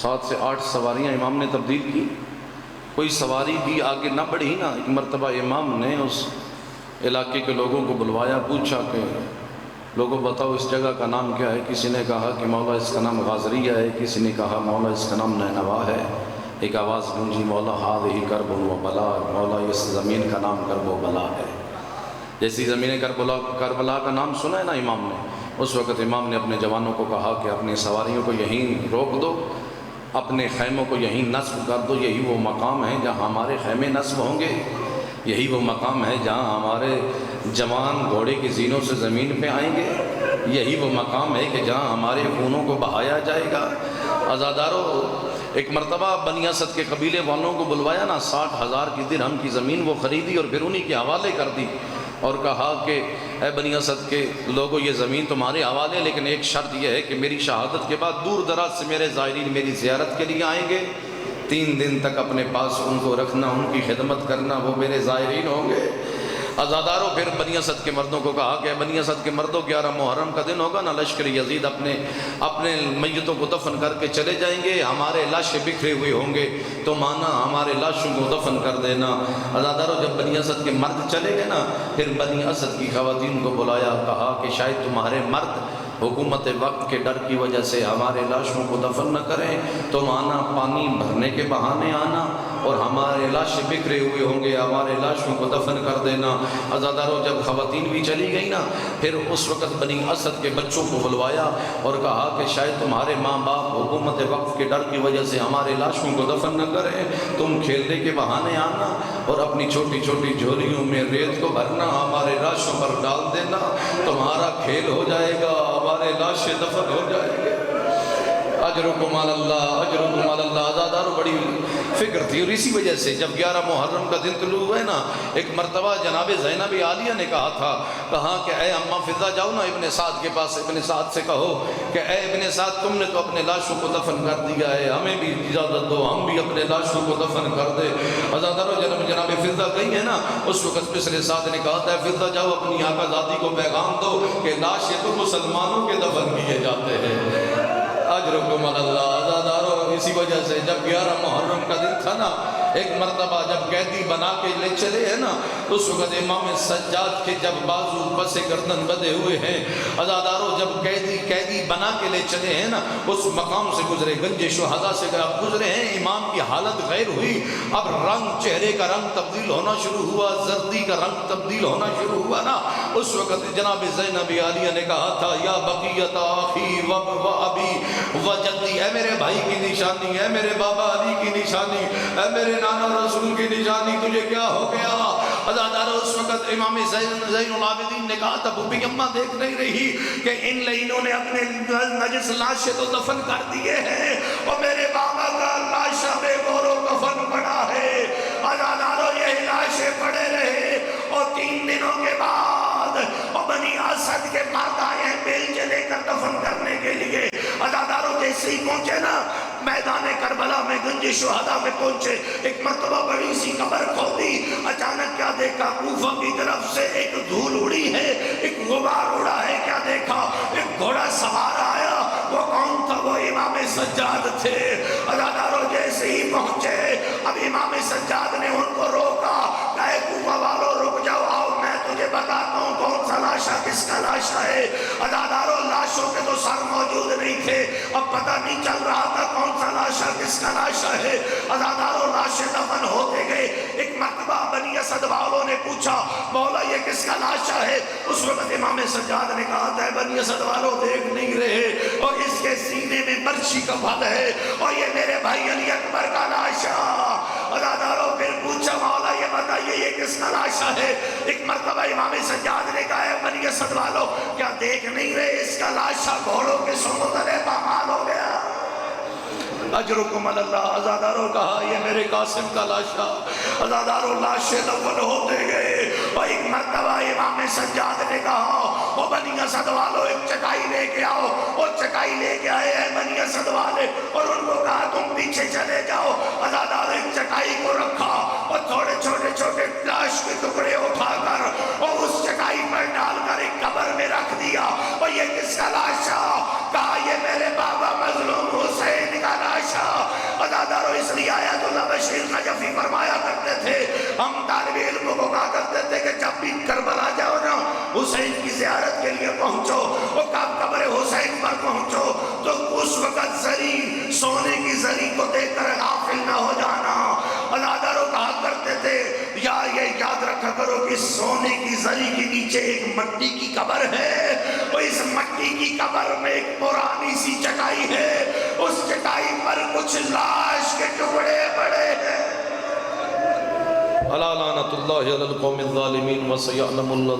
[SPEAKER 2] 7 سے 8 سواریاں امام نے تبدیل کی۔ کوئی سواری بھی آگے نہ بڑھی نا، ایک مرتبہ امام نے اس علاقے کے لوگوں کو بلوایا، پوچھا کہ لوگوں بتاؤ اس جگہ کا نام کیا ہے؟ کسی نے کہا کہ مولا اس کا نام غازریہ ہے، کسی نے کہا مولا اس کا نام نینوا ہے۔ ایک آواز گونجی، مولا ہاذہ کرب و بلا، مولا اس زمین کا نام کرب و بلا ہے۔ جیسی زمین کربلا کا نام سنا ہے نا امام نے، اس وقت امام نے اپنے جوانوں کو کہا کہ اپنی سواریوں کو یہیں روک دو، اپنے خیموں کو یہیں نصب کر دو۔ یہی وہ مقام ہے جہاں ہمارے خیمے نصب ہوں گے، یہی وہ مقام ہے جہاں ہمارے جوان گھوڑے کی زینوں سے زمین پہ آئیں گے، یہی وہ مقام ہے کہ جہاں ہمارے خونوں کو بہایا جائے گا۔ عزادارو، ایک مرتبہ بنی اسد کے قبیلے والوں کو بلوایا نا، 60,000 کی درہم کی زمین وہ خریدی اور پھر انہی کے حوالے کر دی اور کہا کہ اے بنی اسد کے لوگوں، یہ زمین تمہارے حوالے، لیکن ایک شرط یہ ہے کہ میری شہادت کے بعد دور دراز سے میرے زائرین میری زیارت کے لیے آئیں گے، 3 دن تک اپنے پاس ان کو رکھنا، ان کی خدمت کرنا، وہ میرے زائرین ہوں گے۔ عزادارو، پھر بنی اسد کے مردوں کو کہا کہ بنی اسد کے مردوں، 11 محرم کا دن ہوگا نا، لشکر یزید اپنے میتوں کو دفن کر کے چلے جائیں گے، ہمارے لاشیں بکھرے ہوئے ہوں گے، تو مانا ہمارے لاشوں کو دفن کر دینا۔ عزادارو، جب بنی اسد کے مرد چلے گئے نا، پھر بنی اسد کی خواتین کو بلایا، کہا کہ شاید تمہارے مرد حکومت وقت کے ڈر کی وجہ سے ہمارے لاشوں کو دفن نہ کریں، تو آنا پانی بھرنے کے بہانے آنا اور ہمارے لاشیں بکھرے ہوئے ہوں گے، ہمارے لاشوں کو دفن کر دینا۔ عزادارو، جب خواتین بھی چلی گئی نا، پھر اس وقت بنی اسد کے بچوں کو بلوایا اور کہا کہ شاید تمہارے ماں باپ حکومت وقت کے ڈر کی وجہ سے ہمارے لاشوں کو دفن نہ کریں، تم کھیلنے کے بہانے آنا اور اپنی چھوٹی چھوٹی جھولیوں میں ریت کو بھرنا، ہمارے لاشوں پر ڈال دینا، تمہارا کھیل ہو جائے گا، ہمارے لاشیں دفن ہو جائیں گے۔ اجرکم علی اللہ، اجرکم علی اللہ۔ عزادارو، بڑی فکر تھی، اور اسی وجہ سے جب 11 محرم کا دن طلوع ہوئے نا، ایک مرتبہ جناب زینب عالیہ نے کہا تھا، کہا کہ اے اماں فضہ، جاؤ نا ابن سعد کے پاس، ابن سعد سے کہو کہ اے ابن سعد، تم نے تو اپنے لاشوں کو دفن کر دیا ہے، ہمیں بھی اجازت دو، ہم بھی اپنے لاشوں کو دفن کر دے۔ عزادارو، جناب فضہ گئی ہے نا، اس وقت پسر سعد نے کہا تھا، فضہ جاؤ اپنی آقا زادی کو پیغام دو کہ لاشیں تو مسلمانوں کے دفن کیے جاتے ہیں۔ اجرکم علی اللہ۔ عزادارو، اسی وجہ سے جب 11 محرم کا دن تھا نا، ایک مرتبہ جب قیدی بنا کے لے چلے ہیں نا، اس وقت امام سجاد کے جب بازو پس گردن بدے ہوئے ہیں، عزادارو، جب قیدی بنا کے لے چلے ہیں نا، اس مقام سے گزرے، گنج شہداء سے گزرے ہیں، امام کی حالت غیر ہوئی، اب رنگ، چہرے کا رنگ تبدیل ہونا شروع ہوا، زردی کا رنگ تبدیل ہونا شروع ہوا نا، اس وقت جناب زینب عالیہ نے کہا تھا، یا بقیت آخی و ابی و جدی، اے میرے بھائی کی نشانی، اے میرے بابا علی کی نشانی، اے میرے نانا رسول کی نشانی، تجھے کیا ہو گیا؟ عزادارو، اس وقت امام زین العابدین نے کہا تھا، بھوپی اماں دیکھ نہیں رہی کہ ان لینوں نے اپنے نجس لاشیں تو دفن کر دیے ہیں، اور میرے بابا کا لاشہ بے گور و کفن پڑا ہے۔ عزادارو، یہ لاشیں پڑے رہے، اور 3 دنوں کے بعد اور بنی اسد کے مرد آئے ہیں بیلچے لے کر دفن کرنے کے لیے۔ عزادارو، جیسے ہی پہنچے نا میدان کربلا میں گنج شہداء میں پہنچے، ایک مرتبہ بڑی سی قبر کھودی، اچانک کیا دیکھا؟ کوفہ کی طرف سے ایک دھول اڑی ہے، ایک غبار اڑا ہے، کیا دیکھا؟ ایک گھوڑا سوار آیا، وہ کون تھا؟ وہ امام سجاد تھے۔ عزادارو جیسے ہی پہنچے، اب امام سجاد نے ان کو روکا، کہے کوفہ والو رک جاؤ، آؤ میں تجھے بتاتا ہوں کون سا لاشا کس کا لاشا ہے۔ عزادارو لاشوں کے تو سر موجود نہیں تھے، اب پتہ نہیں چل رہا تھا کون سا لاشا کس کا لاشا ہے۔ عزادارو لاشیں دفن ہوتے گئے، ایک مرتبہ بنی اسد والوں نے پوچھا مولا یہ کس کا لاشا ہے؟ اس وقت امام سجاد نے کہا تھا بنی اسد والوں دیکھ نہیں رہے، اور اس کے سینے میں برچھی کا پھل ہے، اور یہ میرے بھائی علی اکبر کا لاشا۔ عزادارو پھر پوچھا مولا یہ بتائیے یہ کس کا لاشا ہے؟ ایک مرتبہ امام سجاد نے کہا ہے بنی اسد والوں کیا دیکھ نہیں رہے اس کا لاشا گھوڑوں کے سنگوں تلے پامال ہو گیا۔ اجرکم اللہ۔ عزادارو کہا یہ میرے قاسم کا لاشا۔ عزادارو لاشیں دفن ہوتے گئے، اور ایک مرتبہ امام سجاد نے کہا وہ بنی اسد والوں ایک چٹائی لے کے آؤ، وہ چٹائی لے کے آئے ہیں بنی اسد والے، اور ان کو کہا تم پیچھے چلے جاؤ۔ عزادارو ایک چٹائی کو رکھا، اور تھوڑے چھوٹے چھوٹے لاش کے ٹکڑے اٹھا کر اور اس چٹائی پر ڈال کر ایک قبر میں رکھ دیا۔ اور یہ کس کا لاشا؟ کہا یہ میرے بابا مظلوم حسین کا لاشا۔ عزادارو اس لیے آیت اللہ بشیر نجفی فرمایا کرتے تھے، ہم طالب علموں کو کہا کرتے تھے کہ جب بھی کربلا جاؤ نا حسین کی زیارت کے لیے پہنچو، وہ قبر حسین پر پہنچو تو اس وقت زری سونے کی زری کو دیکھ کر غافل نہ ہو جانا۔ عزادارو کہا کرتے تھے یا یہ یاد رکھا کرو کہ سونے کی زری کے نیچے ایک مٹی کی قبر ہے، اور اس مٹی کی قبر میں ایک پرانی سی چٹائی ہے، اس چٹائی پر کچھ لاش کے ٹکڑے پڑے ہیں۔
[SPEAKER 1] الا لعنت اللہ علی القوم الظالمین وسیعلم اللہ